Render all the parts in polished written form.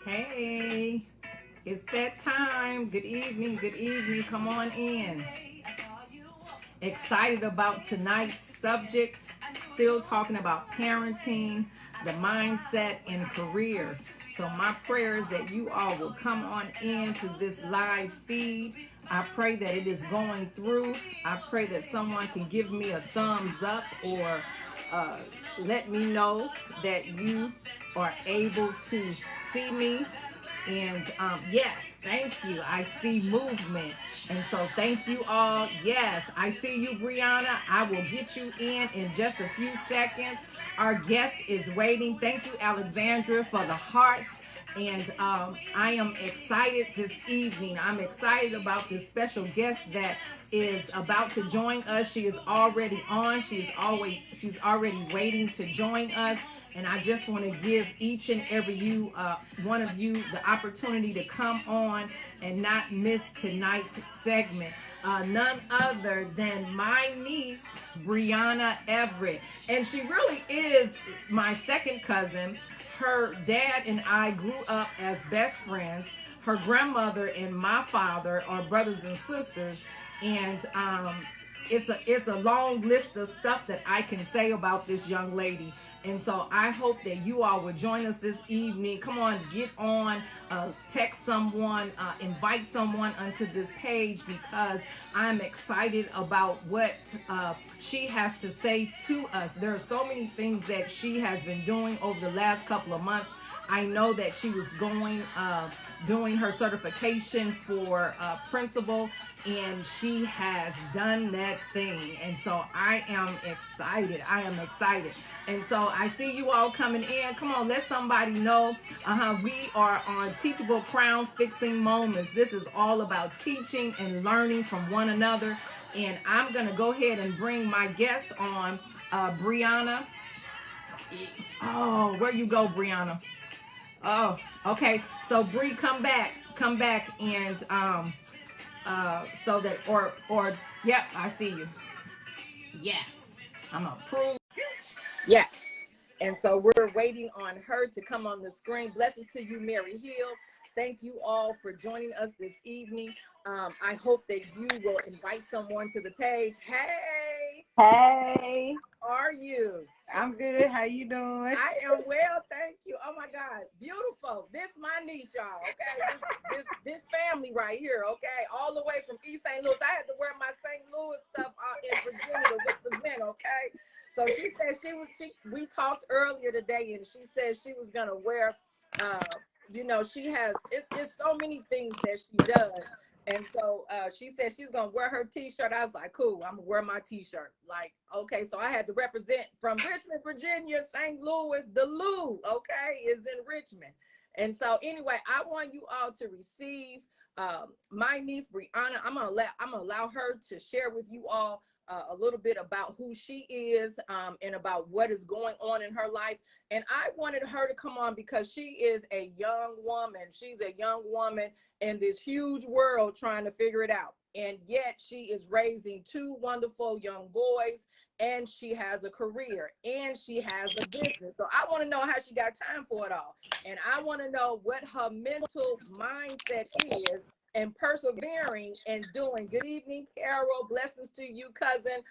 Hey, it's that time. Good evening. Good evening. Come on in. Excited about tonight's subject. Still talking about parenting, the mindset, and career. So, my prayer is that you all will come on into this live feed. I pray that it is going through. I pray that someone can give me a thumbs up or uh, let me know that you are able to see me. And yes, thank you. I see movement. And so thank you all. Yes, I see you, Briana. I will get you in just a few seconds. Our guest is waiting. Thank you, Alexandra, for the hearts. And I am excited this evening. I'm excited about this special guest that is about to join us. She is already on. She's already waiting to join us. And I just want to give each and every one of you, the opportunity to come on and not miss tonight's segment. None other than my niece, Briana Everette. And she really is my second cousin. Her dad and I grew up as best friends. Her grandmother and my father are brothers and sisters. And it's a long list of stuff that I can say about this young lady. And so I hope that you all will join us this evening. Come on, get on, text someone, invite someone onto this page because I'm excited about what she has to say to us. There are so many things that she has been doing over the last couple of months. I know that she was doing her certification for principal, and she has done that thing. And so I am excited. I am excited. And so I see you all coming in. Come on, let somebody know. We are on Teachable Crown Fixing Moments. This is all about teaching and learning from one another. And I'm going to go ahead and bring my guest on, Briana. Oh, where you go, Briana? Oh, okay. So Bree, come back, and so that or yep, I see you. Yes, I'm approved. Yes. And so we're waiting on her to come on the screen. Blessings to you, Mary Hill. Thank you all for joining us this evening. I hope that you will invite someone to the page. Hey, Hey, how are you? I'm good. How you doing? I am well, thank you. Oh my God, beautiful. This my niece, y'all. Okay, this family right here. Okay, all the way from East St. Louis. I had to wear my St. Louis stuff in Virginia to represent. Okay, so she said we talked earlier today, and she said she was gonna wear. Uh, she has it's so many things that she does. And so she said she's gonna wear her t-shirt. I was like, cool, I'm gonna wear my t-shirt. Like, okay, so I had to represent from Richmond, Virginia, St. Louis. The Lou, okay, is in Richmond. And so anyway, I want you all to receive my niece Briana. I'm gonna allow her to share with you all a little bit about who she is, and about what is going on in her life. And I wanted her to come on because she is a young woman. She's a young woman in this huge world trying to figure it out. And yet she is raising two wonderful young boys, and she has a career, and she has a business. So I want to know how she got time for it all. And I want to know what her mental mindset is and persevering and doing. Good evening, Carol. Blessings to you, cousin.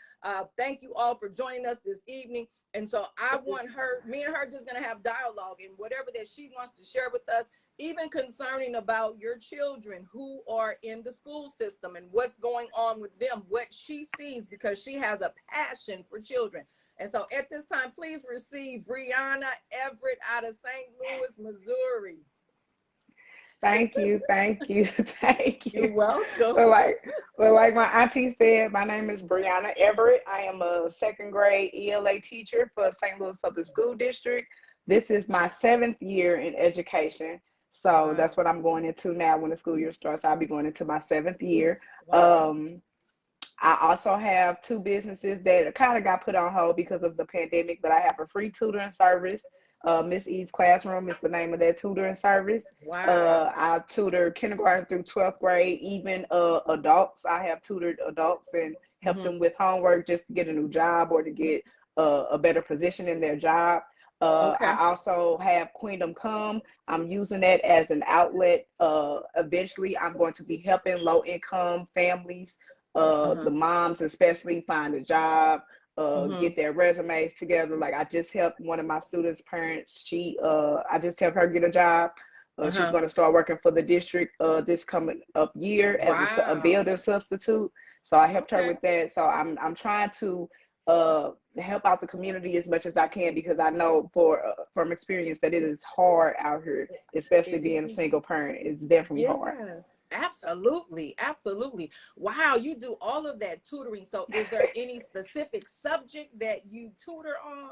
Thank you all for joining us this evening. And so I want me and her just going to have dialogue and whatever that she wants to share with us, even concerning about your children who are in the school system and what's going on with them, what she sees, because she has a passion for children. And so at this time, please receive Briana Everette out of St. Louis, Missouri. Thank you, thank you, thank You're you. welcome. Well, like my auntie said, my name is Briana Everett. I am a second grade ELA teacher for St. Louis Public School District. This is my 7th year in education. So Wow. that's what I'm going into now when the school year starts. I'll be going into my 7th year. Wow. I also have two businesses that kind of got put on hold because of the pandemic, but I have a free tutoring service. Miss E's Classroom is the name of that tutoring service. Wow. I tutor kindergarten through 12th grade, even adults. I have tutored adults and helped Mm-hmm. them with homework just to get a new job or to get a better position in their job. Okay. I also have Queendom Come. I'm using that as an outlet. Eventually, I'm going to be helping low income families, Uh-huh. the moms especially, find a job, Mm-hmm. get their resumes together. Like I just helped one of my students' parents. I just helped her get a job. She's Uh-huh. going to start working for the district this coming up year as a Wow. building substitute. So I helped her Okay. with that. So I'm trying to uh, help out the community as much as I can because I know from experience that it is hard out here, especially It being a is. single parent. It's definitely hard. Yes, absolutely. Absolutely. Wow, you do all of that tutoring. So is there any specific subject that you tutor on?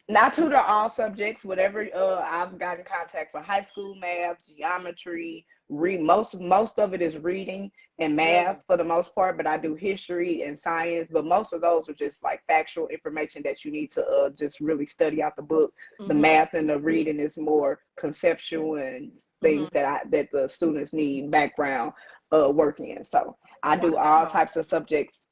Not tutor all subjects, whatever I've got in contact for high school math, geometry, read most of it is reading and math Yes. for the most part, but I do history and science, but most of those are just like factual information that you need to just really study out the book. The Mm-hmm. math and the reading is more conceptual and Mm-hmm. things that the students need background work in. So I do all Wow. types of subjects,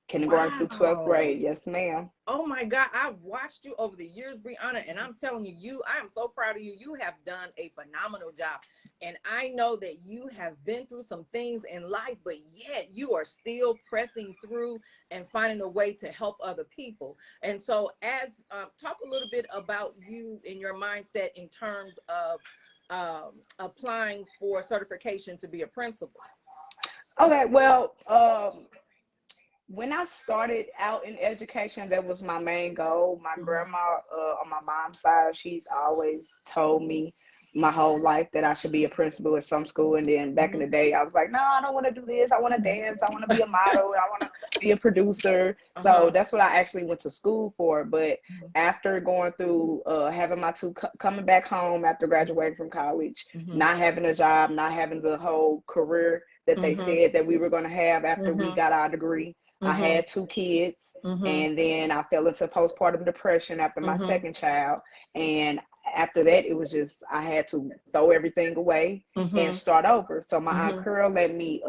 kindergarten through 12th Wow. grade. Yes, ma'am. Oh my God, I've watched you over the years, Brianna, and I'm telling you, I am so proud of you. You have done a phenomenal job. And I know that you have been through some things in life, but yet you are still pressing through and finding a way to help other people. And so, as talk a little bit about you and your mindset in terms of applying for certification to be a principal. Okay, well, when I started out in education, that was my main goal. My Mm-hmm. grandma, on my mom's side, she's always told me my whole life that I should be a principal at some school. And then back in Mm-hmm. the day, I was like, no, I don't want to do this. I want to dance. I want to be a model. I want to be a producer. So Uh-huh. that's what I actually went to school for. But after going through having my coming back home after graduating from college, Mm-hmm. not having a job, not having the whole career that they Mm-hmm. said that we were going to have after we Mm-hmm. got our degree. I Mm-hmm. had two kids, Mm-hmm. and then I fell into postpartum depression after my Mm-hmm. second child. And after that, it was just I had to throw everything away and Mm-hmm. start over. So my aunt Mm-hmm. Curl let me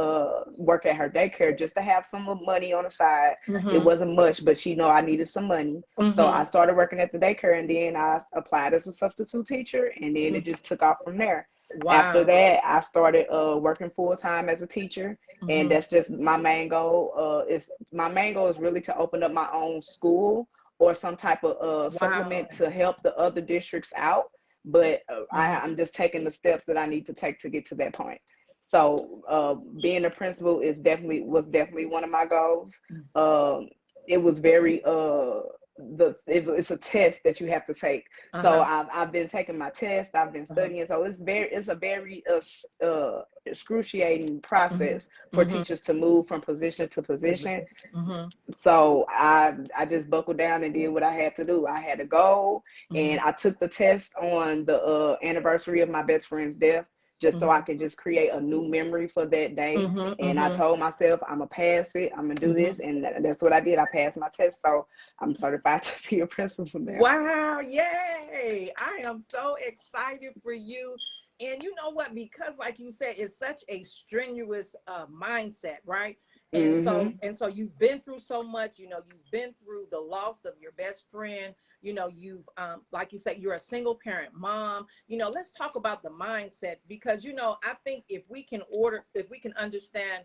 work at her daycare just to have some money on the side. It Mm-hmm. wasn't much, but she know I needed some money. So I Mm-hmm. started working at the daycare, and then I applied as a substitute teacher, and then it just took off from there. After Wow. that, I started working full time as a teacher, and Mm-hmm. that's just my main goal. Is my main goal is really to open up my own school or some type of supplement Wow. to help the other districts out. But Mm-hmm. I'm just taking the steps that I need to take to get to that point. So being a principal was definitely one of my goals. Um, it was very it's a test that you have to take. So Uh-huh. I've been taking my test. I've been Uh-huh. studying. So it's a very excruciating Mm-hmm. process for Mm-hmm. teachers to move from position to To position. visit. Mm-hmm. So I just buckled down and did what I had to do. I had a goal, Mm-hmm. and I took the test on the anniversary of my best friend's death, just so I Mm-hmm. could just create a new memory for that day. Mm-hmm. And I Mm-hmm. told myself I'm gonna pass it. I'm gonna do Mm-hmm. this, and that's what I did. I passed my test, so I'm certified to be a principal now. Wow, yay! I am so excited for you. And you know what? Because like you said, it's such a strenuous mindset, right? Hmm. And so you've been through so much, you've been through the loss of your best friend, you've like you said, you're a single parent mom. Let's talk about the mindset because I think if we can understand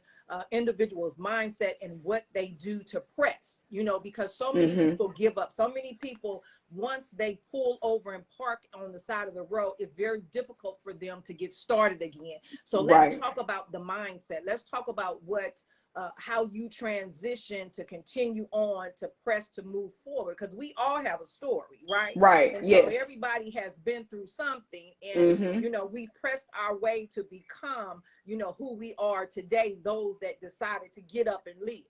individuals' mindset and what they do to press, because so many Hmm. people give up. So many people, once they pull over and park on the side of the road, it's very difficult for them to get started again. So let's Right. talk about the mindset. Let's talk about how you transition to continue on to press to move forward because we all have a story, right? Right. And so Yes. everybody has been through something, and Hmm. we pressed our way to become who we are today, those that decided to get up and live.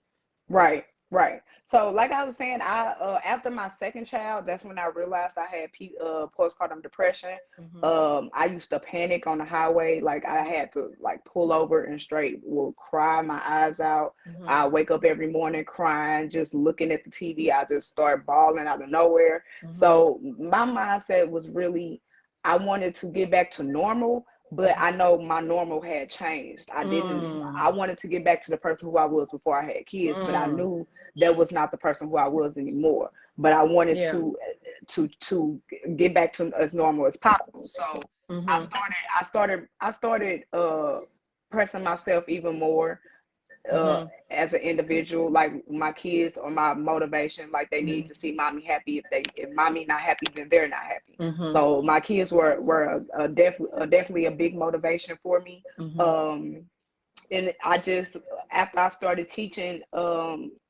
Right, right. So, like I was saying, I after my second child, that's when I realized I had postpartum depression. Mm-hmm. I used to panic on the highway, like I had to like pull over and straight will cry my eyes out. Mm-hmm. I wake up every morning crying, just looking at the TV. I just start bawling out of nowhere. Mm-hmm. So my mindset was really, I wanted to get back to normal, but I know my normal had changed. I Mm-hmm. wanted to get back to the person who I was before I had kids, but I Mm. knew that was not the person who I was anymore. but I wanted Yeah. to get back to as normal as possible. So I Mm-hmm. started I started I started pressing myself even more uh Mm-hmm. as an individual. Like my kids are my motivation. Like they need Mm-hmm. to see mommy happy. If mommy not happy, then they're not happy. Mm-hmm. So my kids were definitely a big motivation for me. Mm-hmm. um and I just, after I started teaching,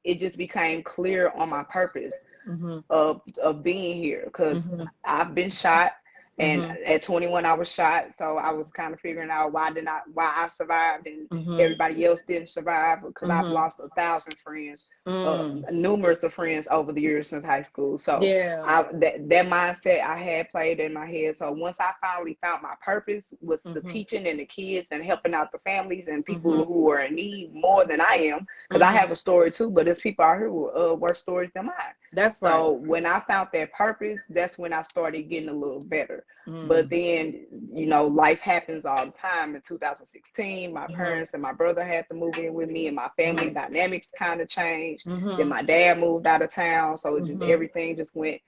it just became clear on my purpose Mm-hmm. of being here, because Mm-hmm. I've been shot, and Mm-hmm. at 21 I was shot. So I was kind of figuring out why I survived and Mm-hmm. everybody else didn't survive, because I've Mm-hmm. lost 1,000 friends, Mm. numerous of friends over the years since high school. So Yeah. that mindset I had played in my head. So once I finally found my purpose was the Mm-hmm. teaching and the kids and helping out the families and Mm-hmm. people who are in need more than I am, because I Mm-hmm. have a story too, but there's people out here who worse stories than mine. That's right. So when I found that purpose, that's when I started getting a little better. But Mm. then, life happens all the time. In 2016, my Mm-hmm. parents and my brother had to move in with me, and my family Mm-hmm. dynamics kind of changed. Then Mm-hmm. my dad moved out of town, so it just Mm-hmm. everything just went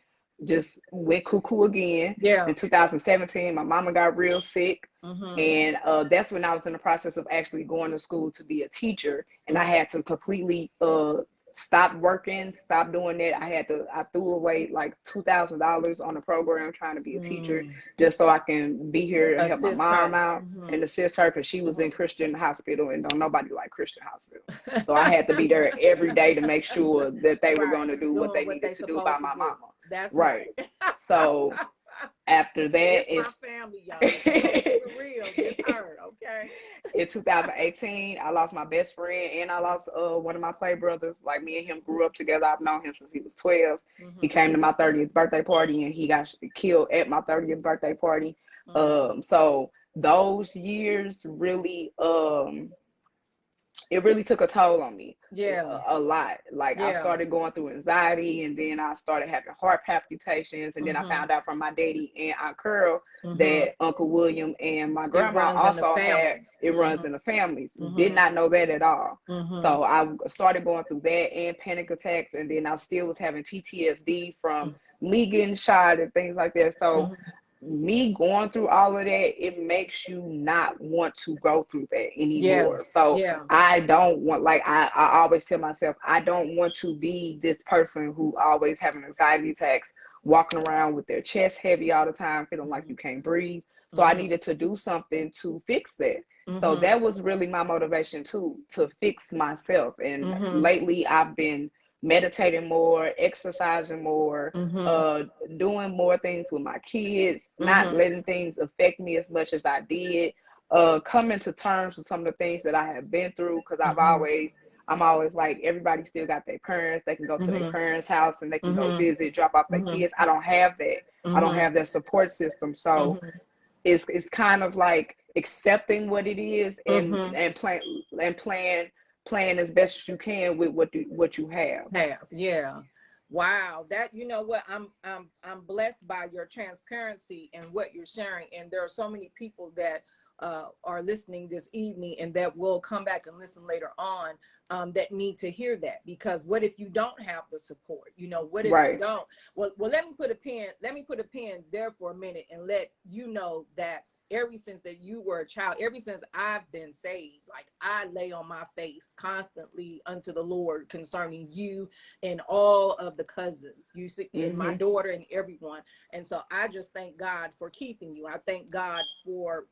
cuckoo again. Yeah. In 2017, my mama got real sick. Mm-hmm. And that's when I was in the process of actually going to school to be a teacher, and I Mm-hmm. had to completely stop working, stop doing that. I threw away like $2,000 on a program trying to be a teacher, Mm. just so I can be here to help my Assist mom her. out Mm-hmm. and assist her, because she was in Mm-hmm. Christian hospital, and don't nobody like Christian hospital. So I had to be there every day to make sure that they were going Right. to do what Doing they what needed they to do by supposed to my do. mama. That's Right. right. So after that, This my family, y'all. We gonna keep it real. This her, okay? in 2018, I lost my best friend, and I lost one of my play brothers. Like, me and him grew up together. I've known him since he was 12. He Mm-hmm. came to my 30th birthday party, and he got killed at my 30th birthday party. Mm. So those years really it really took a toll on me, Yeah. a lot. Like, I Yeah. started going through anxiety, and then I started having heart palpitations, and then I Mm-hmm. found out from my daddy and Aunt Curl Mm-hmm. that Uncle William and my It grandma runs in the also had family. it runs Mm-hmm. in the families. Did Mm-hmm. not know that at all. Mm-hmm. So I started going through that and panic attacks, and then I still was having PTSD from me getting shot and things like that. So Mm-hmm. me going through all of that, it makes you not want to go through that Yeah. anymore. So Yeah. I don't want, like, I always tell myself, I don't want to be this person who always having anxiety attacks, walking around with their chest heavy all the time, feeling like Mm-hmm. you can't breathe. So I Mm-hmm. needed to do something to fix that. So Mm-hmm. that was really my motivation too, to fix myself. And Mm-hmm. lately I've been meditating more, exercising more, Mm-hmm. uh, doing more things with my kids, not Mm-hmm. letting things affect me as much as I did, coming to terms with some of the things that I have been through, because Mm-hmm. I'm always like, everybody still got their parents. They can go to their Mm-hmm. parents' house and they can go Mm-hmm. visit, drop off their Mm-hmm. kids. I don't have that. I don't Mm-hmm. have that support system. So Mm-hmm. it's kind of like accepting what it is, Mm-hmm. and plan as best as you can with what you have. Have, yeah. Wow. That, you know what, I'm blessed by your transparency and what you're sharing. And there are so many people that are listening this evening and that will come back and listen later on, that need to hear that. Because what if you don't have the support? You know, what if you Right. don't? Well, let me put a pin there for a minute and let you know that ever since that you were a child, ever since I've been saved, like, I lay on my face constantly unto the Lord concerning you and all of the cousins, you see, and my Mm-hmm. daughter and everyone. And so I just thank God for keeping you. I thank God for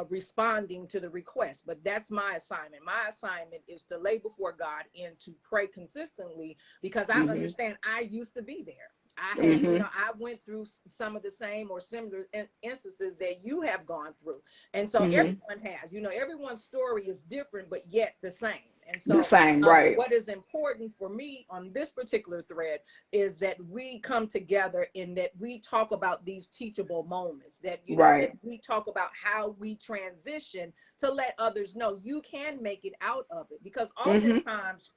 responding to the request. But that's my assignment. My assignment is to lay before God and to pray consistently, because I Mm-hmm. understand I used to be there. I had, Mm-hmm. I went through some of the same or similar instances that you have gone through. And so Mm-hmm. everyone has, everyone's story is different, but yet the same. And The so same, right. what is important for me on this particular thread is that we come together and that we talk about these teachable moments, that, that Right. we talk about how we transition to let others know you can make it out of it. Because Mm-hmm. oftentimes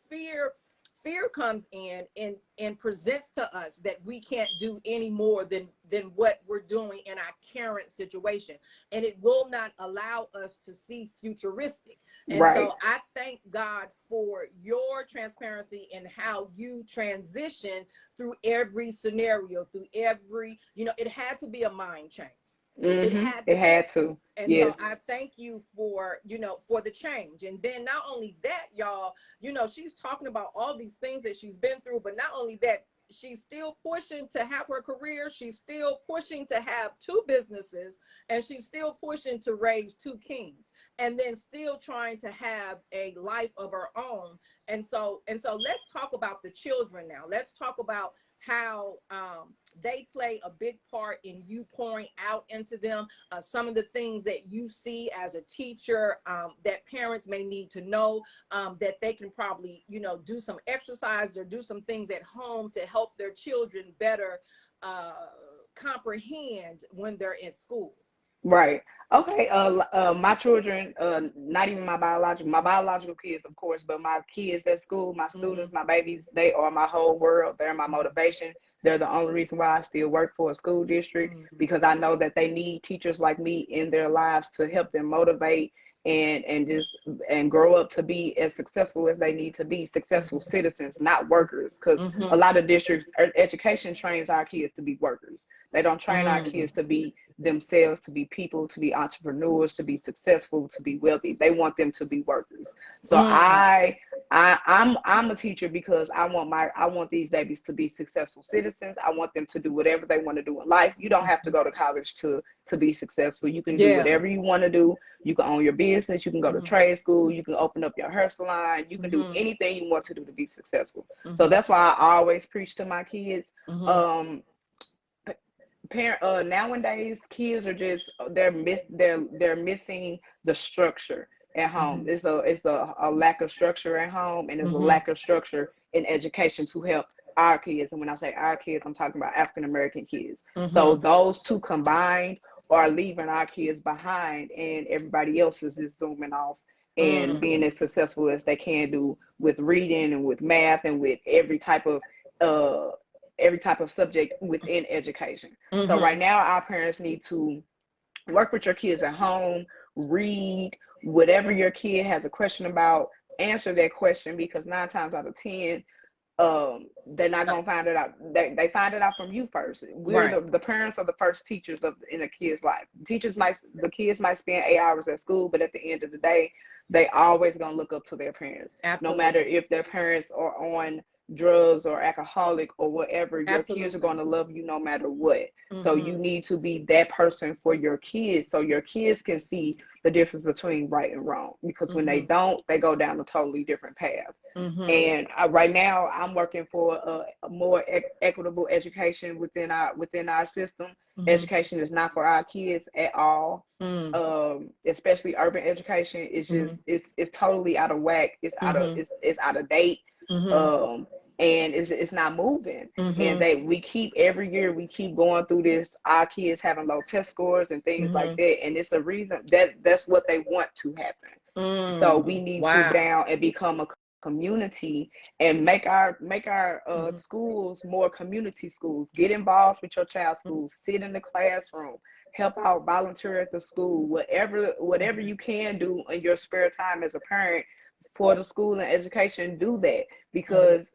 fear comes in and presents to us that we can't do any more than what we're doing in our current situation, and it will not allow us to see futuristic. And Right. so I thank God for your transparency and how you transition through every scenario, through every, it had to be a mind change. It Mm-hmm. had to It be. had to. And so Yes. I thank you for, for the change. And then not only that, y'all, she's talking about all these things that she's been through, but not only that, she's still pushing to have her career. She's still pushing to have two businesses, and she's still pushing to raise two kings, and then still trying to have a life of her own. And so let's talk about the children now. Let's talk about how they play a big part in you pouring out into them, some of the things that you see as a teacher, that parents may need to know, that they can probably, do some exercise or do some things at home to help their children better comprehend when they're in school. Right. Okay. My children, not even my biological kids, of course, but my kids at school, my Mm-hmm. students, my babies, they are my whole world. They're my motivation. They're the only reason why I still work for a school district, Mm-hmm. because I know that they need teachers like me in their lives to help them motivate and just and grow up to be as successful as they need to be, successful citizens, not workers. Because Mm-hmm. a lot of districts, education trains our kids to be workers. They don't train our Mm-hmm. kids to be themselves, to be people, to be entrepreneurs, to be successful, to be wealthy. They want them to be workers. So Mm-hmm. I'm a teacher because I want these babies to be successful citizens. I want them to do whatever they want to do in life. You don't have to go to college to be successful. You can do Yeah. whatever you want to do. You can own your business. You can go to Mm-hmm. trade school. You can open up your hair salon. You can do Mm-hmm. anything you want to do to be successful. So Mm-hmm. that's why I always preach to my kids. Mm-hmm. Um, Nowadays kids are just they're missing the structure at home. Mm-hmm. It's a lack of structure at home, and there's a Mm-hmm. lack of structure in education to help our kids. And when I say our kids, I'm talking about African American kids. So Mm-hmm. those two combined are leaving our kids behind, and everybody else is just zooming off and being Mm-hmm. as successful as they can do with reading and with math and with uh every type of subject within education. So right Mm-hmm. now, our parents need to work with your kids at home, read whatever your kid has a question about, answer that question, because 9 times out of 10, they're not gonna find it out. They find it out from you first. We're Right. the parents are the first teachers in a kid's life. The kids might spend 8 hours at school, but at the end of the day, they always gonna look up to their parents. No matter Absolutely. if their parents are on drugs or alcoholic or whatever, your kids are Absolutely. gonna love you no matter what. So you Mm-hmm. need to be that person for your kids, so your kids can see the difference between right and wrong. Because when they Mm-hmm. don't, they go down a totally different path. Mm-hmm. And right now, I'm working for a more equitable education within our system. Mm-hmm. Education is not for our kids at all, especially urban education. It's just Mm-hmm. it's totally out of whack. Mm-hmm. It's out of date, Mm-hmm. um, and it's not moving. And Mm-hmm. we keep every year we keep going through this. Our kids having low test scores and things like Mm-hmm. that, and it's a reason that's what they want to happen. So we need to Wow. down and become a community and make our Mm-hmm. schools more community schools. Get involved with your child's school, sit in the classroom, help out, volunteer at the school, whatever Mm-hmm. you can do in your spare time as a parent for the school and education. Do that, Mm-hmm. because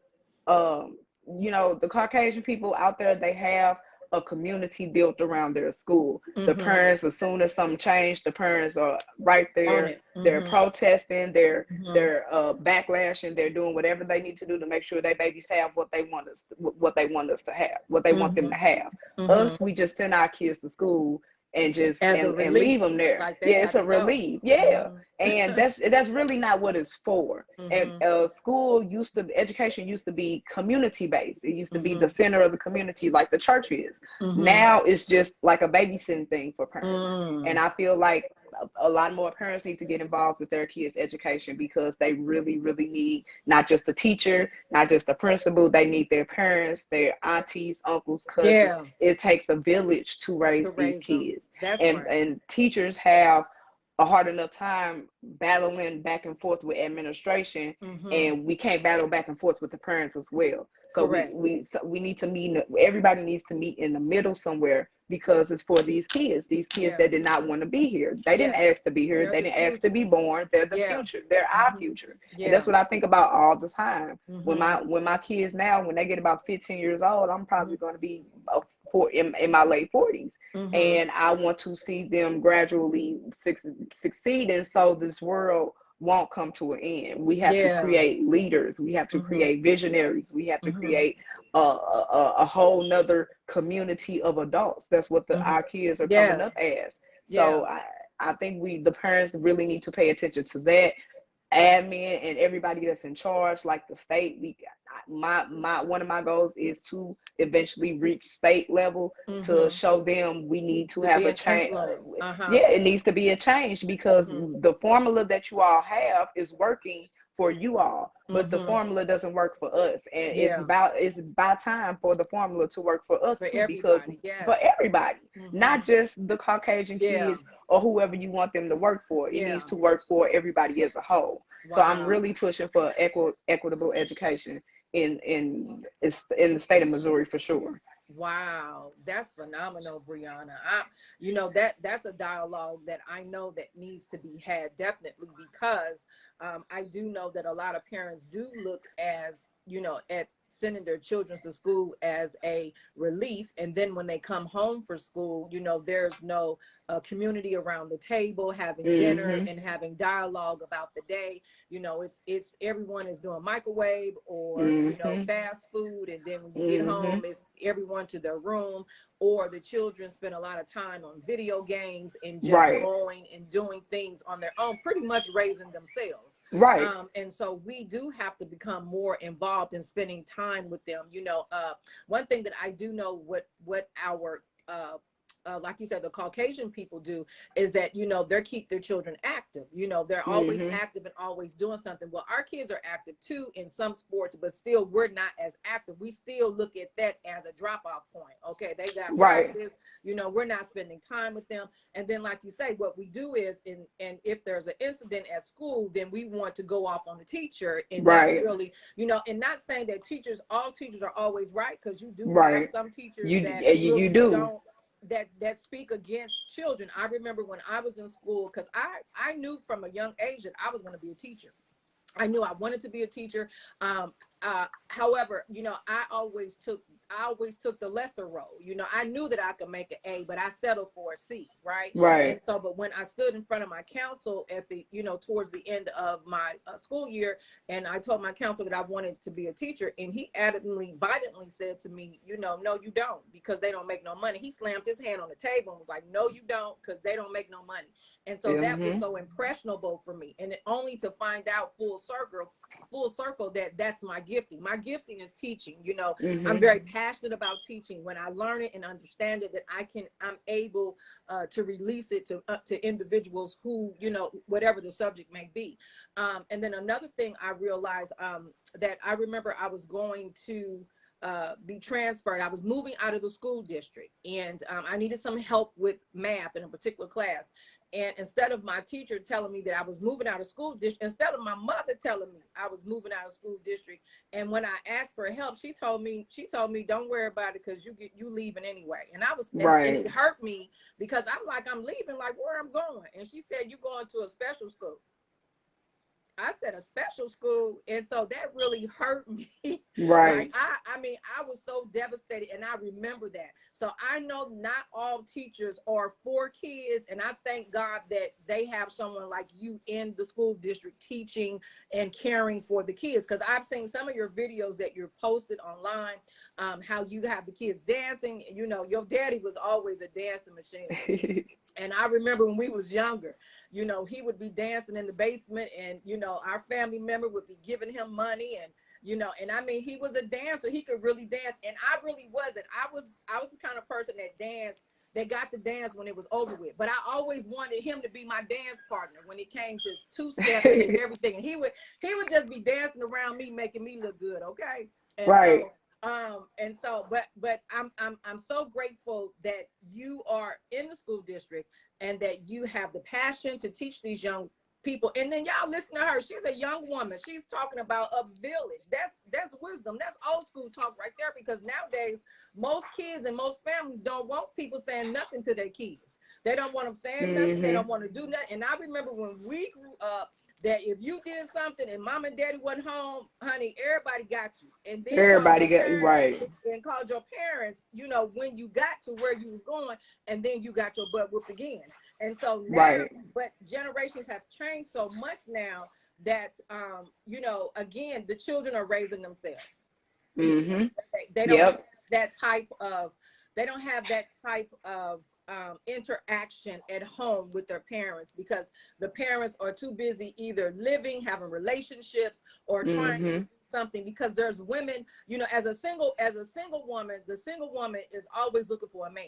um the Caucasian people out there, they have a community built around their school. The Mm-hmm. parents, as soon as something changed, the parents are right On there. it. They're Mm-hmm. protesting, Mm-hmm. they're backlashing, they're doing whatever they need to do to make sure their babies have what they want us to have, what they want them Mm-hmm. to have. Mm-hmm. Us, we just send our kids to school and just As a and leave relief, them there. like they Yeah, it's got a to go. relief. Yeah, and Mm-hmm. that's really not what it's for. And Mm-hmm. education used to be community based. It used to be the Mm-hmm. center of the community, like the church is. Mm-hmm. Now it's just like a babysitting thing for parents. And Mm. I feel like a lot more parents need to get involved with their kids' education, because they really, really need not just the teacher, not just the principal. They need their parents, their aunties, uncles, cousins. Yeah. It takes a village to To raise these raise them. kids, That's and right. and teachers have a hard enough time battling back and forth with administration, Mm-hmm. and we can't battle back and forth with the parents as well. So Correct. we need to meet. Everybody needs to meet in the middle somewhere, because it's for these kids Yeah. that did not want to be here. They didn't Yes. ask to be here. They're They the didn't ask to be future. born. They're the Yeah. future. They're our Mm-hmm. future, and that's Yeah. what I think about all the time. Mm-hmm. When my kids now, when they get about 15 years old, I'm Mm-hmm. probably going to be in my late 40s, Mm-hmm. and I want to see them gradually succeed, and so this world won't come to an end. We have to Yeah. create leaders. We have to Mm-hmm. create visionaries. We have to Mm-hmm. create a whole nother community of adults. That's what Mm-hmm. our kids are coming up Yes. as. Yeah. So I think the parents really need to pay attention to that. Admin and everybody that's in charge, like the state. My one of my goals is to eventually reach state level, to Mm-hmm. show them we need to To have be a an change. influence. Uh-huh. Yeah, it needs to be a change, because Mm-hmm. the formula that you all have is working for you all, but the Mm-hmm. formula doesn't work for us, and Yeah. it's by time for the formula to work for us For too, because everybody. for Yes. everybody, Mm-hmm. not just the Caucasian Yeah. kids or whoever you want them to work for. It Yeah. needs to work for everybody as a whole. So I'm Wow. really pushing for equitable education in the state of Missouri for sure. Wow, that's phenomenal, Brianna. That's a dialogue that I know that needs to be had, definitely, because I do know that a lot of parents do look as, at sending their children to school as a relief, and then when they come home for school, there's no community around the table having dinner Mhm. and having dialogue about the day. It's everyone is doing microwave or Mhm. fast food, and then when you get home, Mhm. it's everyone to their room, or the children spend a lot of time on video games and just Right. going and doing things on their own, pretty much raising themselves. Right. And so we do have to become more involved in spending time with them. One thing that I do know, what our like you said, the Caucasian people do, is that they keep their children active. They're always Mhm. active and always doing something. Well, our kids are active too in some sports, but still we're not as active. We still look at that as a drop-off point. Okay, they got Right. practice. We're not spending time with them. And then, like you say, what we do is, and if there's an incident at school, then we want to go off on the teacher and not Right. really, and not saying that all teachers are always right, because you do have Right. some teachers You that you really do. don't, that speak against children. I remember when I was in school, because I knew from a young age that I was going to be a teacher. I knew I wanted to be a teacher. However, I always took the lesser role. I knew that I could make an A, but I settled for a C, right? Right. And so, but when I stood in front of my counsel at the, towards the end of my school year, and I told my counselor that I wanted to be a teacher, and he adamantly, violently said to me, no, you don't, because they don't make no money. He slammed his hand on the table and was like, no, you don't, because they don't make no money. And so that was Mhm. so impressionable for me, and only to find out full circle that that's my gifting. My gifting is teaching. I'm Mhm. very passionate about teaching. When I learn it and understand it, that I'm able to release it to individuals who, whatever the subject may be. And then another thing I realized, that I remember I was going to be transferred. I was moving out of the school district, and I needed some help with math in a particular class. And instead of my teacher telling me that I was moving out of school district, instead of my mother telling me I was moving out of school district, and when I asked for help, she told me, don't worry about it, because you leaving anyway. And I was, and Right. it hurt me, because I'm leaving, like, where I'm going. And she said, you going to a special school. I said, a special school. And so that really hurt me. Like, Right. I mean, I was so devastated, and I remember that. So I know not all teachers are for kids, and I thank God that they have someone like you in the school district teaching and caring for the kids. Because I've seen some of your videos that you're posted online, how you have the kids dancing. Your daddy was always a dancing machine. And I remember when we was younger, he would be dancing in the basement, and, our family member would be giving him money, and, and I mean, he was a dancer. He could really dance. And I really wasn't. I was the kind of person that danced, that got to dance when it was over with. But I always wanted him to be my dance partner when it came to two-stepping and everything. And he would just be dancing around me, making me look good. Okay. And Right. so, And so, but I'm so grateful that you are in the school district and that you have the passion to teach these young people. And then y'all listen to her. She's a young woman. She's talking about a village. That's wisdom. That's old school talk right there, because nowadays most kids and most families don't want people saying nothing to their kids. They don't want them saying nothing. They don't want to do nothing. And I remember when we grew up, that if you did something and mom and daddy wasn't home, honey, everybody got you. And then called Everybody your got parents, right. and called your parents, you know, when you got to where you was going, and then you got your butt whooped again. And so now, Right. but generations have changed so much now that, you know, again, the children are raising themselves. Mm-hmm. They don't have Yep. that type of, they don't have that type of interaction at home with their parents, because the parents are too busy either living, having relationships, or trying to Mm-hmm. do something. Because there's women, you know, as a single woman, the single woman is always looking for a man.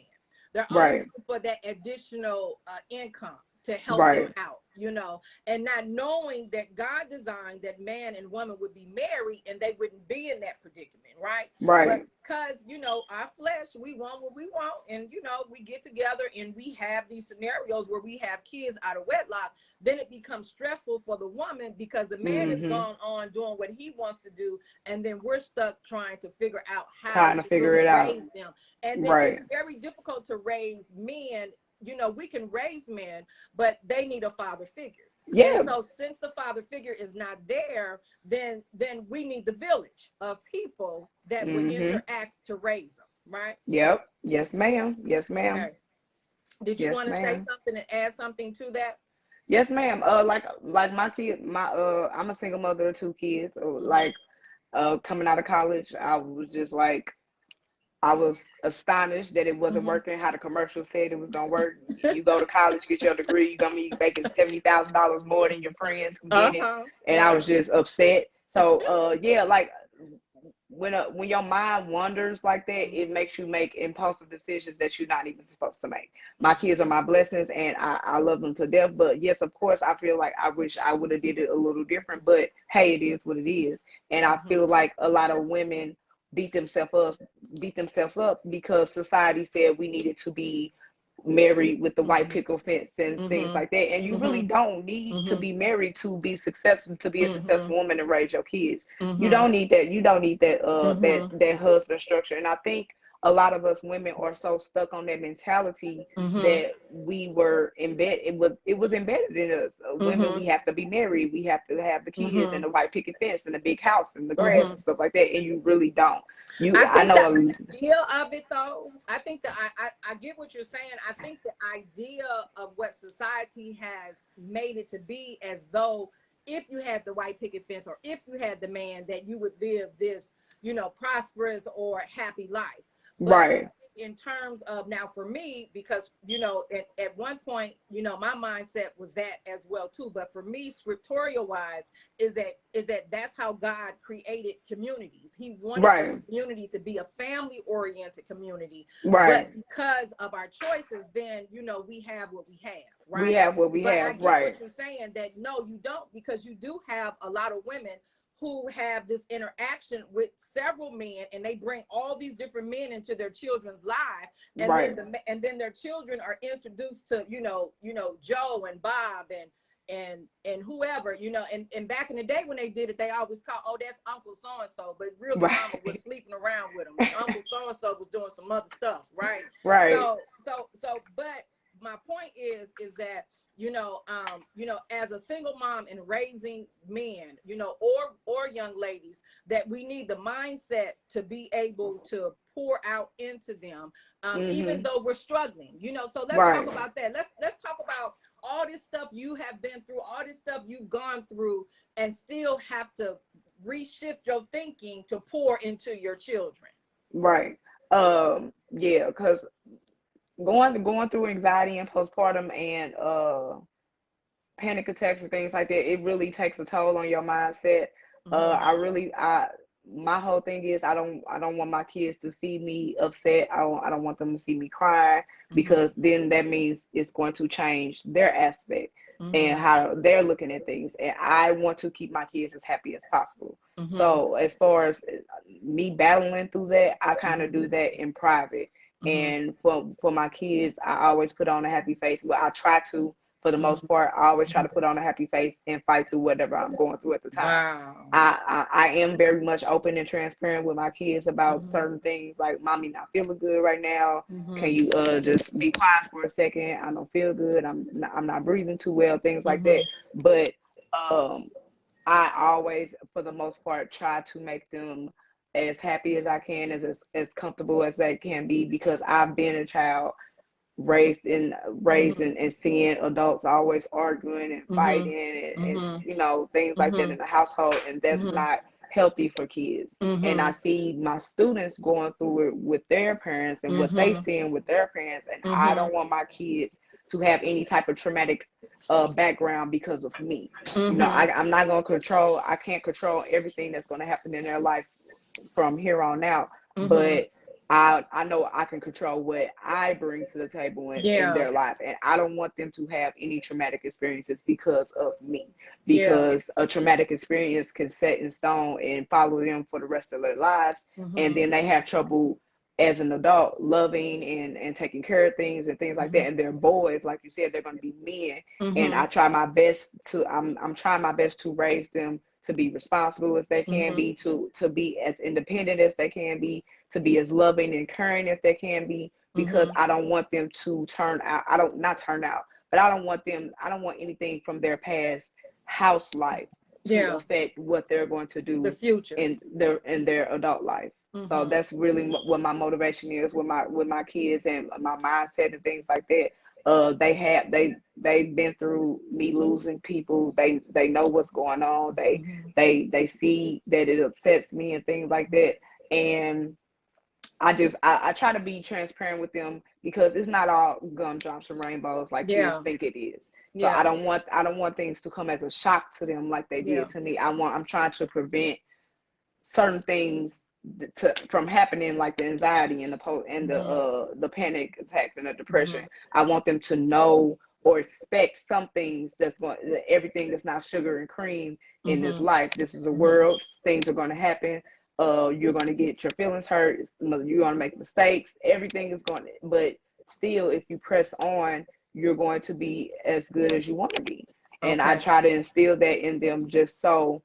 They're always Right. looking for that additional income to help them Right. out, you know, and not knowing that God designed that man and woman would be married and they wouldn't be in that predicament, right? But Right. because, you know, our flesh, we want what we want, and, you know, we get together and we have these scenarios where we have kids out of wedlock, then it becomes stressful for the woman, because the man is Mm-hmm. gone on doing what he wants to do, and then we're stuck trying to figure out how Trying to to figure really it out. raise them. And then Right. it's very difficult to raise men. You know, we can raise men, but they need a father figure. And Yeah. so since the father figure is not there, then we need the village of people that would Mm-hmm. interact to raise them, right? Yep. Yes, ma'am. Yes, ma'am. Okay. Did you Yes, want to say ma'am. something and add something to that? Yes, ma'am. Like my kid, I'm a single mother of two kids. So Mm-hmm. like, coming out of college, I was just like, I was astonished that it wasn't Mm-hmm. working how the commercial said it was gonna work. You go to college, get your degree, you're gonna be making $70,000 more than your friends who didn't, Uh-huh. and I Right. was just upset. So, yeah, like when your mind wanders like that, it makes you make impulsive decisions that you're not even supposed to make. My kids are Mm-hmm. my blessings, and I love them to death. But yes, of course, I feel like I wish I would have did it a little different. But hey, it is what it is, and I Mm-hmm. feel like a lot of women beat themselves up, because society said we needed to be married with the white Mm-hmm. picket fence and things Mm-hmm. like that. And you really Mm-hmm. don't need to Mm-hmm. be married to be successful, to be a Mm-hmm. successful woman and raise your kids. You Mm-hmm. don't need that. You don't need that Mm-hmm. that husband structure. And I think a lot of us women are so stuck on that mentality Mm-hmm. that we were embedded. It was embedded in us. Women, Mm-hmm. we have to be married. We have to have the kids Mm-hmm. and the white picket fence and the big house and the grass Mm-hmm. and stuff like that. And you really don't. I I think the know. idea of it, though, I think that I get what you're saying. I think the idea of what society has made it to be, as though if you had the white picket fence, or if you had the man, that you would live this, you know, prosperous or happy life. But Right. in terms of, now for me, because, you know, at one point, you know, my mindset was that as well too. But for me, scriptorial wise, is that that's how God created communities. He wanted the Right. community to be a family oriented community. But Right. because of our choices, then, you know, we have what we have, We right? have what we But I have. get Right. what you're saying, that no, you don't, because you do have a lot of women who have this interaction with several men, and they bring all these different men into their children's lives, and then Right. their children are introduced to, Joe and Bob and whoever, and back in the day when they did it, they always call, oh, that's Uncle so and so, but really mama was Right. sleeping around with him, and Uncle so and so was doing some other stuff, right? Right. So but my point is that, as a single mom and raising men, or young ladies, that we need the mindset to be able to pour out into them, even Mhm. though we're struggling. So let's talk Right. about that. Let's talk about all this stuff you have been through, all this stuff you've gone through, and still have to reshift your thinking to pour into your children. Right. Yeah, because going through anxiety and postpartum and panic attacks and things like that, it really takes a toll on your mindset. Mm-hmm. I my whole thing is I don't want my kids to see me upset. I don't want them to see me cry, Mm-hmm. because then that means it's going to change their aspect. and how they're looking at things. And I want to keep my kids as happy as possible. So as far as me battling through that, I kind of do that in private. And for my kids, I always put on a happy face. Well, I try to, for the most part, I always try to put on a happy face and fight through whatever I'm going through at the time. Wow. I am very much open and transparent with my kids about certain things, like mommy not feeling good right now. Can you just be quiet for a second? I don't feel good. I'm not breathing too well, things like that. But um I always, for the most part, try to make them as happy as I can, as comfortable as they can be, because I've been a child raised and seeing adults always arguing and fighting and things like that in the household, and that's not healthy for kids. And I see my students going through it with their parents and what they seeing with their parents, and I don't want my kids to have any type of traumatic background because of me. I'm not going to control, I can't control everything that's going to happen in their life from here on out, but I know I can control what I bring to the table in their life, and I don't want them to have any traumatic experiences because of me, because a traumatic experience can set in stone and follow them for the rest of their lives, and then they have trouble as an adult loving and taking care of things and things like that. And they're boys, like you said, they're going to be men, and I try my best to I'm trying my best to raise them to be responsible as they can be, to be as independent as they can be, to be as loving and caring as they can be, because I don't want them to turn out. Not turn out, but I don't want anything from their past house life to affect what they're going to do the future in their adult life. So that's really what my motivation is with my kids and my mindset and things like that. They've been through me losing people. They know what's going on. They see that it upsets me and things like that. And I try to be transparent with them, because it's not all gumdrops and rainbows like kids think it is. So I don't want things to come as a shock to them like they did to me. I'm trying to prevent certain things from happening, like the anxiety and the panic attacks and the depression. I want them to know or expect some things everything that's not sugar and cream in this life. This is a world. Things are going to happen. You're going to get your feelings hurt. You're going to make mistakes. Everything is going to, but still, if you press on, you're going to be as good as you want to be. And I try to instill that in them, just so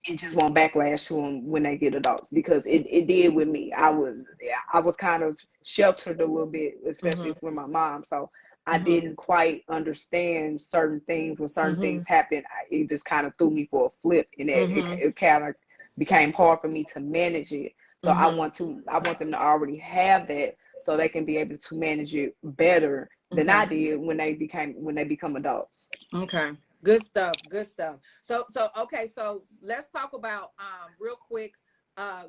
it just won't backlash to them when they get adults, because it did with me. I was kind of sheltered a little bit, especially with my mom. So I didn't quite understand certain things. When certain things happened, it just kind of threw me for a flip, and it kind of became hard for me to manage it. So I want them to already have that, so they can be able to manage it better than I did when they become adults. Okay. Good stuff. Good stuff. So okay, so let's talk about real quick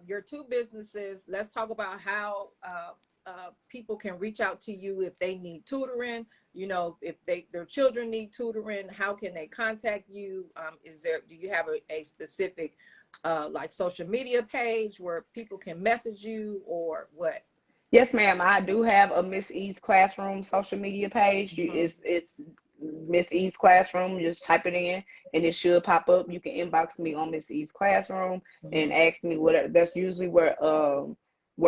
your two businesses. Let's talk about how people can reach out to you if they need tutoring. If their children need tutoring, how can they contact you? Do you have a specific like social media page where people can message you, or what? Yes, ma'am. I do have a Miss E's Classroom social media page. It's Miss E's Classroom. Just type it in, and it should pop up. You can inbox me on Miss E's Classroom and ask me whatever. That's usually where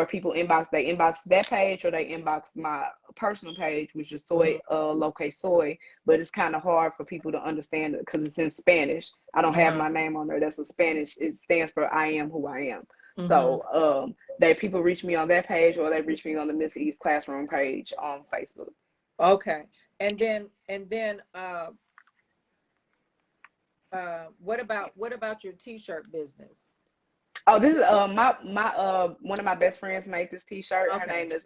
people inbox. They inbox that page, or they inbox my personal page, which is soy locate soy. But it's kind of hard for people to understand it because it's in Spanish. I don't have my name on there. That's a Spanish. It stands for I am who I am. So people reach me on that page, or they reach me on the Miss E's Classroom page on Facebook. Okay. And then what about your t-shirt business? Oh, this is my one of my best friends made this t-shirt. Her name is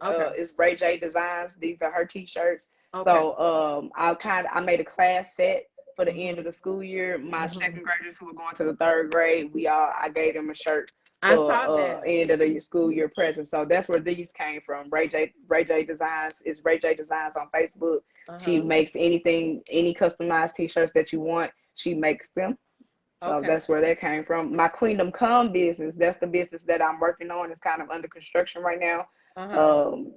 Ray J Designs. These are her t-shirts. So I made a class set for the end of the school year. My second graders who were going to the third grade, I gave them a shirt I saw that end of the school year present. So that's where these came from. Ray J Designs is Ray J Designs on Facebook. She makes any customized t-shirts that you want, she makes them. So that's where that came from. My Queendom Come business, that's the business that I'm working on. It's kind of under construction right now. Uh-huh. um,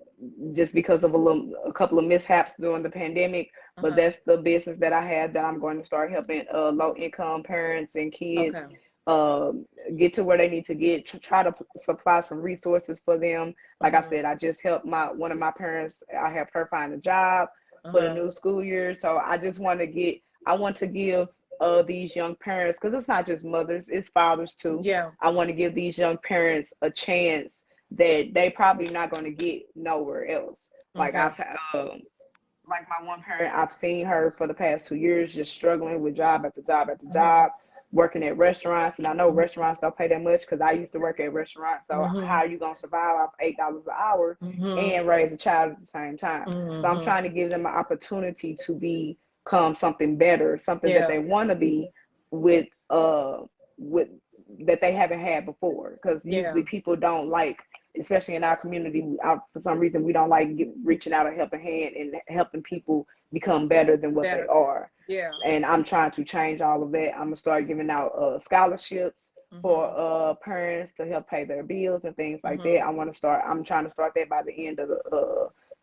just because of a couple of mishaps during the pandemic. But Uh-huh. that's the business that I have that I'm going to start helping low income parents and kids Okay. um, get to where they need to get. Try to supply some resources for them. Like I Uh-huh. said, I just helped my one of my parents. I helped her find a job for the Uh-huh. new school year. So I just want to get. I want to give these young parents, because it's not just mothers, it's fathers too. Yeah. I want to give these young parents a chance that they probably not going to get nowhere else. Like Okay. like my one parent, I've seen her for the past 2 years just struggling with job after job after Uh-huh. job, working at restaurants. And I know restaurants don't pay that much because I used to work at restaurants. So how Mm-hmm. are you gonna survive off $8 an hour Mm-hmm. and raise a child at the same time? So I'm Mm-hmm. trying to give them an opportunity to become something better, something that Yeah. they want to be with with that they haven't had before. Because Yeah. usually people don't like, especially in our community, for some reason we don't like reaching out a helping hand and helping people become better than what they Better. are. Yeah. And I'm trying to change all of that. I'm gonna start giving out scholarships for Mm-hmm. parents to help pay their bills and things like Mm-hmm. that. I'm trying to start that by the end of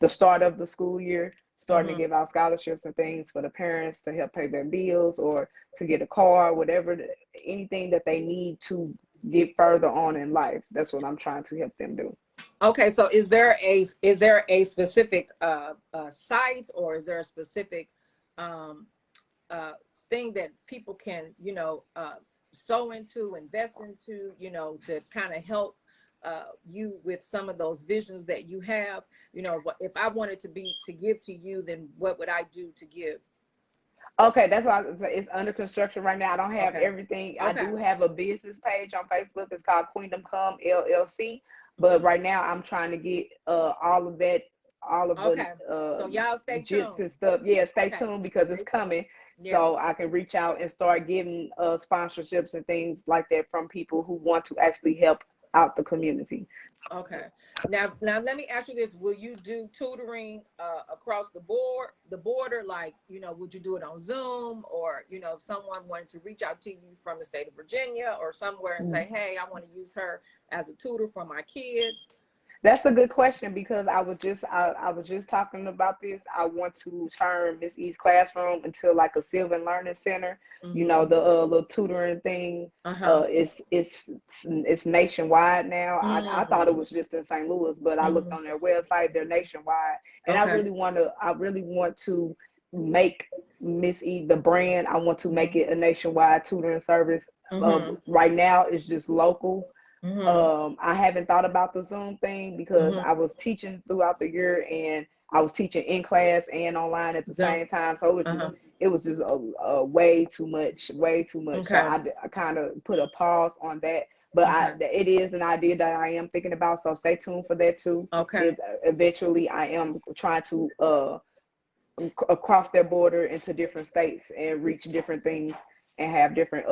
the start of the school year, starting to Mm-hmm. give out scholarships and things for the parents to help pay their bills or to get a car, whatever, anything that they need to get further on in life. That's what I'm trying to help them do. Okay, so is there a specific site, or is there a specific um uh thing that people can, sow into, invest into, to kind of help you with some of those visions that you have? If I wanted to give to you, then what would I do to give? Okay, that's why it's under construction right now. I don't have Okay. everything. I Okay. do have a business page on Facebook. It's called Queendom Come LLC. But Hmm. right now, I'm trying to get all of that, all of the Okay. So y'all stay jits tuned. and stuff. Yeah, stay Okay. tuned because it's Stay tuned. coming. Yeah. So I can reach out and start getting sponsorships and things like that from people who want to actually help out the community. Okay. Now let me ask you this: will you do tutoring across the border? Like, would you do it on Zoom, or if someone wanted to reach out to you from the state of Virginia or somewhere and say, "Hey, I want to use her as a tutor for my kids." That's a good question because I was just talking about this. I want to turn Miss East Classroom into like a Sylvan Learning Center. You know, Mm-hmm. the little tutoring thing. Uh-huh. It's nationwide now. I thought it Mm-hmm. was just in St. Louis, but I looked Mm-hmm. on their website. They're nationwide, and Okay. I really want to make Miss E the brand. I want to make Mm-hmm. it a nationwide tutoring service. Mm-hmm. Right now, it's just local. Mm-hmm. I haven't thought about the Zoom thing because Mm-hmm. I was teaching throughout the year and I was teaching in class and online at the Zoom. same time. So Uh-huh. it was just a way too much, way too much. So Okay. I kind of put a pause on that. But Okay. it is an idea that I am thinking about. So stay tuned for that too. Okay. Is eventually I am trying to across their border into different states and reach different things and have different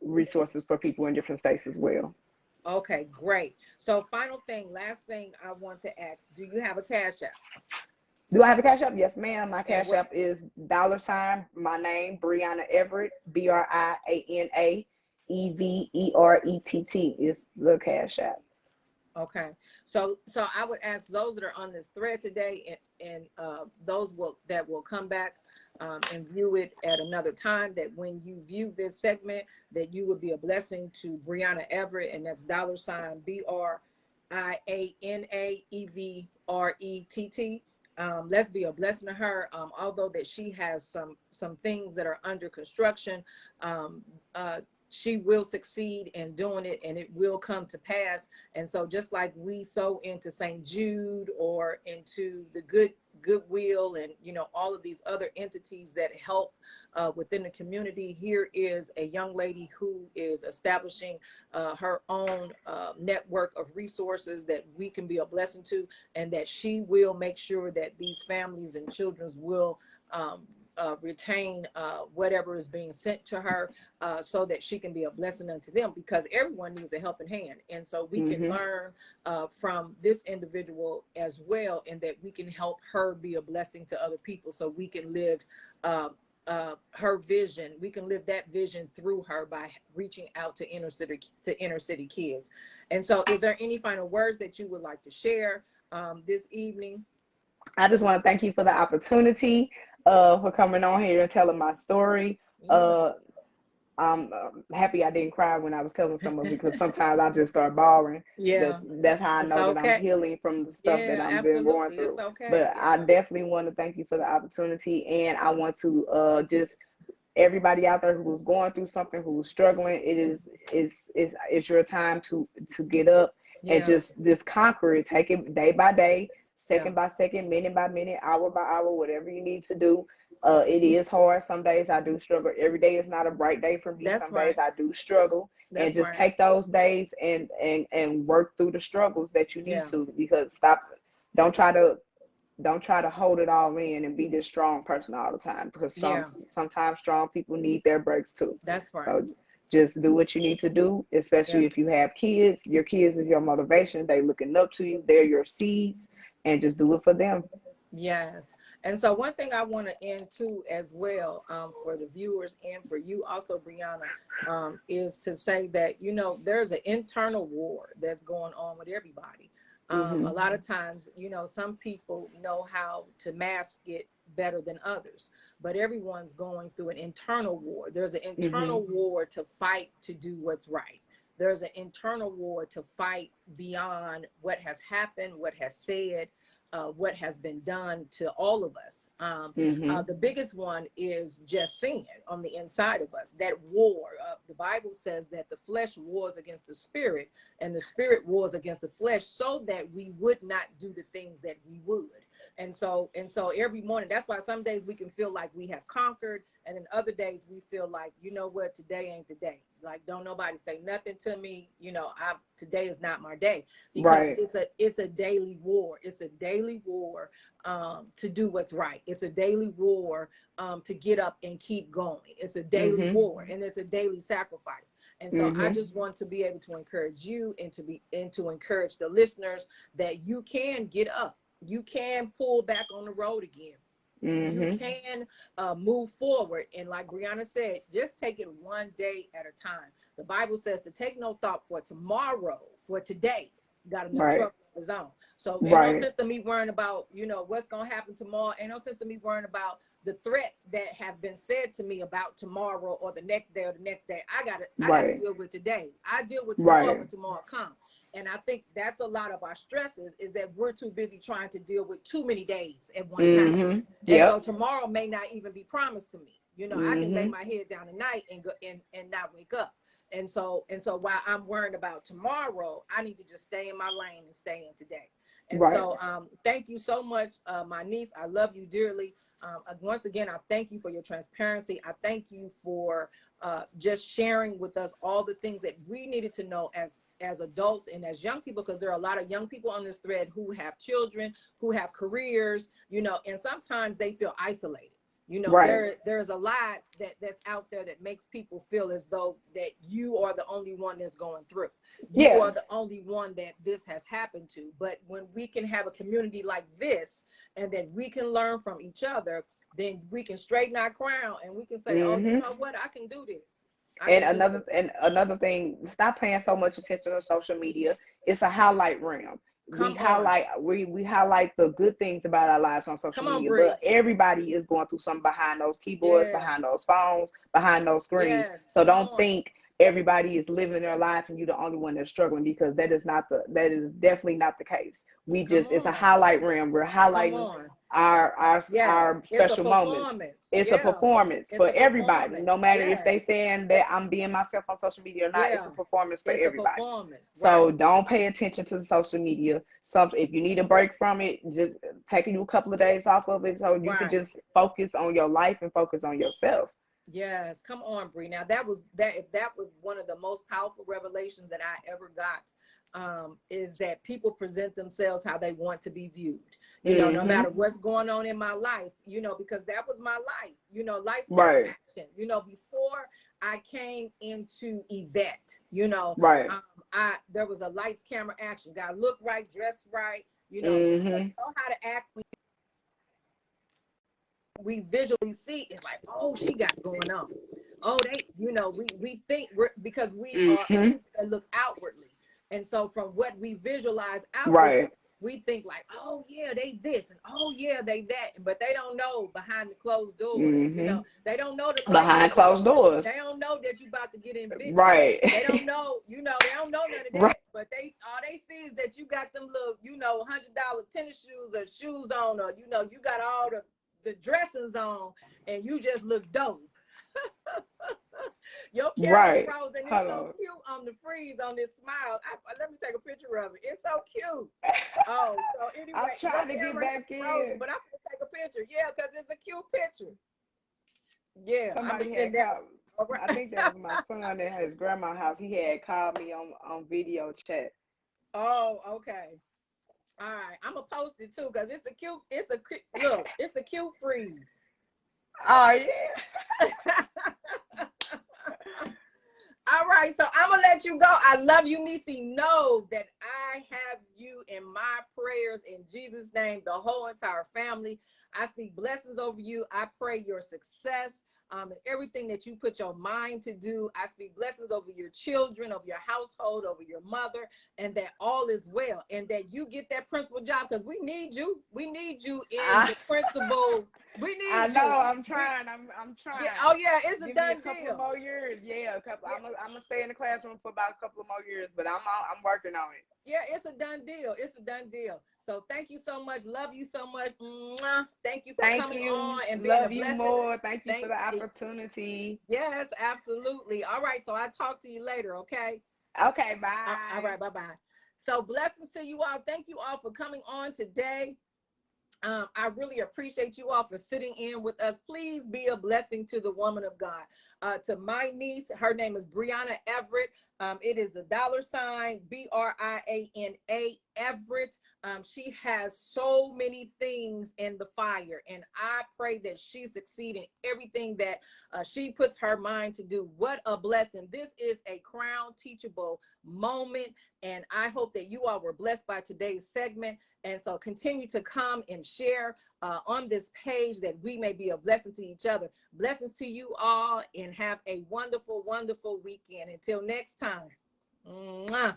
resources for people in different states as well. Okay, great. So final thing, last thing I want to ask, do you have a cash app? Do I have a cash app? Yes, ma'am. My And cash what app is $ my name, Briana Everett, BrianaEverett is the cash app. Okay. So I would ask those that are on this thread today, and those that will come back and view it at another time, that when you view this segment, that you would be a blessing to Briana Everett, and that's BrianaEverett. Let's be a blessing to her. Although that she has some things that are under construction, um, uh, she will succeed in doing it, and it will come to pass. And so just like we sow into St. Jude or into the Goodwill, and all of these other entities that help within the community, here is a young lady who is establishing her own network of resources that we can be a blessing to, and that she will make sure that these families and children will retain whatever is being sent to her, so that she can be a blessing unto them, because everyone needs a helping hand. And so we can Mm-hmm. learn from this individual as well, and that we can help her be a blessing to other people, so we can live uh, her vision. We can live that vision through her by reaching out to inner city kids. And so, is there any final words that you would like to share? this evening? I just want to thank you for the opportunity, for coming on here and telling my story. Yeah. Uh, I'm happy I didn't cry when I was telling someone, because sometimes I just start bawling. Yeah. That's how I It's know that I'm okay. healing from the stuff that Yeah, I'm been going absolutely. It's through. okay. But I Yeah. definitely want to thank you for the opportunity, and I want to just everybody out there who's going through something, who's struggling, it's your time to get up and Yeah. just conquer it. Take it day by day, Yeah. second by second, minute by minute, hour by hour, whatever you need to do. It is hard. Some days I do struggle. Every day is not a bright day for me. That's Some days right. I do struggle, and That's just right. take those days and work through the struggles that you need Yeah. to. Because stop, don't try to don't try to hold it all in and be this strong person all the time, because Yeah. sometimes strong people need their breaks too. That's right. So just do what you need to do, Yeah. especially if you have kids. Your kids is your motivation. They looking up to you. They're your seeds, and just do it for them. Yes. And so one thing I want to end to as well, for the viewers and for you also, Brianna, is to say that, there's an internal war that's going on with everybody. A Mhm. lot of times, some people know how to mask it better than others, but everyone's going through an internal war. There's an Mhm. internal war to fight to do what's right. There's an internal war to fight beyond what has happened, what has said, what has been done to all of us. Mhm. The biggest one is just sin on the inside of us. That war. The Bible says that the flesh wars against the spirit, and the spirit wars against the flesh, so that we would not do the things that we would. And so every morning, that's why some days we can feel like we have conquered, and then other days we feel like, you know what, today ain't the day. Like, don't nobody say nothing to me. Today is not my day, because Right. it's a daily war. It's a daily war, to do what's right. It's a daily war, to get up and keep going. It's a daily Mhm. war, and it's a daily sacrifice. And so I Mhm. just want to be able to encourage you, and to encourage the listeners, that you can get up. You can pull back on the road again. You Mhm. can move forward. And like Brianna said, just take it one day at a time. The Bible says to take no thought for tomorrow, for today got enough Right. trouble of his own. So ain't no Right. sense to me worrying about, what's going to happen tomorrow. Ain't no sense to me worrying about the threats that have been said to me about tomorrow, or the next day, or the next day. I gotta Right. deal with today. I deal with tomorrow Right. when tomorrow comes. And I think that's a lot of our stresses, is that we're too busy trying to deal with too many days at one time. Mhm. And so Yep. tomorrow may not even be promised to me. I can lay Mhm. my head down tonight and go and not wake up. And so while I'm worrying about tomorrow, I need to just stay in my lane and stay in today. And Right. so thank you so much, my niece. I love you dearly. Once again, I thank you for your transparency. I thank you for just sharing with us all the things that we needed to know as adults and as young people, because there are a lot of young people on this thread who have children, who have careers, and sometimes they feel isolated. Right. There's a lot that's out there that makes people feel as though that you are the only one that's going through. You Yeah. are the only one that this has happened to. But when we can have a community like this, and then we can learn from each other, then we can straighten our crown, and we can say, oh, you Mhm. know what, I can do this. I And can do another this. and another thing, stop paying so much attention to social media. It's a highlight reel. We Come on. highlight we highlight the good things about our lives on social Come on, media, Bree. but everybody is going through something behind those keyboards, Yeah. behind those phones, behind those screens. Yes. So Come don't on. think everybody is living their life and you're the only one that's struggling, because that is definitely not the case. Come It's a on. highlight reel. We're Come highlighting on. Yes. our It's a special moments. performance. It's a Yeah. performance It's for a everybody, no performance. matter if they Yes. saying that I'm being myself on social media or not. It's a Yeah. performance for It's a everybody. performance. So Right. don't pay attention to the social media. So if you need a break from it, just taking you a couple of days off of it so you can Right. just focus on your life and focus on yourself. Yes, come on, Bree. Now that was that. If that was one of the most powerful revelations that I ever got, is that people present themselves how they want to be viewed. No matter Mm-hmm. what's going on in my life. Because that was my life. Lights, camera, Right. action. Before I came into Everette, Right. there was a lights, camera, action. Got to look right, dress right. Mm-hmm. Know how to act. We visually see, it's like, oh, she got going on. Oh, we think because we are a Mm-hmm. people that look outwardly. And so from what we visualize outward, Right. we think like, oh yeah, they this and oh yeah, they that, but they don't know behind the closed doors. You know, Hmm. they don't know the Behind financial closed part. doors. They don't know that you about to get evicted. Right. They don't know, you know, they don't know none of Right. that. But they all they see is that you got them little, you know, $100 tennis shoes or shoes on, or you know, you got all the dressings on, and you just look dope. Your camera Right. froze, and it's Hold so on. cute on the freeze on this smile. Let me take a picture of it. It's so cute. Oh, so I'm anyway, your trying to get camera has back frozen, in. but I'm gonna take a picture. Yeah, because it's a cute picture. Yeah, I'm gonna Somebody send had that. called. All I think that right. was my son at his grandma's house. He had called me on video chat. Oh, okay. All right. I'm gonna post it too because look, it's a cute freeze. Oh yeah. All right, so I'm gonna let you go. I love you, Nisi. Know that I have you in my prayers in Jesus' name, the whole entire family. I speak blessings over you. I pray your success and everything that you put your mind to do. I speak blessings over your children, over your household, over your mother, and that all is well, and that you get that principal job because we need you. We need you in I, the principal. We I need know. you. I'm We trying. I'm Yeah. trying. Oh yeah, it's a Give me a done couple of deal. more years. Yeah, a couple. Yeah. I'm gonna stay in the classroom for about a couple of more years, but I'm working on it. Yeah, it's a done deal. It's a done deal. So thank you so much. Love you so much. Mwah. Thank you for Thank coming on you. and being a Love you blessing. more. Thank you for Thank the opportunity. Yes, absolutely. All right. So I'll talk to you later. Okay. Okay, All bye. right. Bye bye. So blessings to you all. Thank you all for coming on today. I really appreciate you all for sitting in with us. Please be a blessing to the woman of God. To my niece, her name is Briana Everette. It is a $ Briana Everette. She has so many things in the fire, and I pray that she succeed in everything that she puts her mind to do. What a blessing. This is a crown teachable moment, and I hope that you all were blessed by today's segment. And so continue to come and share on this page that we may be a blessing to each other. Blessings to you all, and have a wonderful, wonderful weekend. Until next time. Mwah.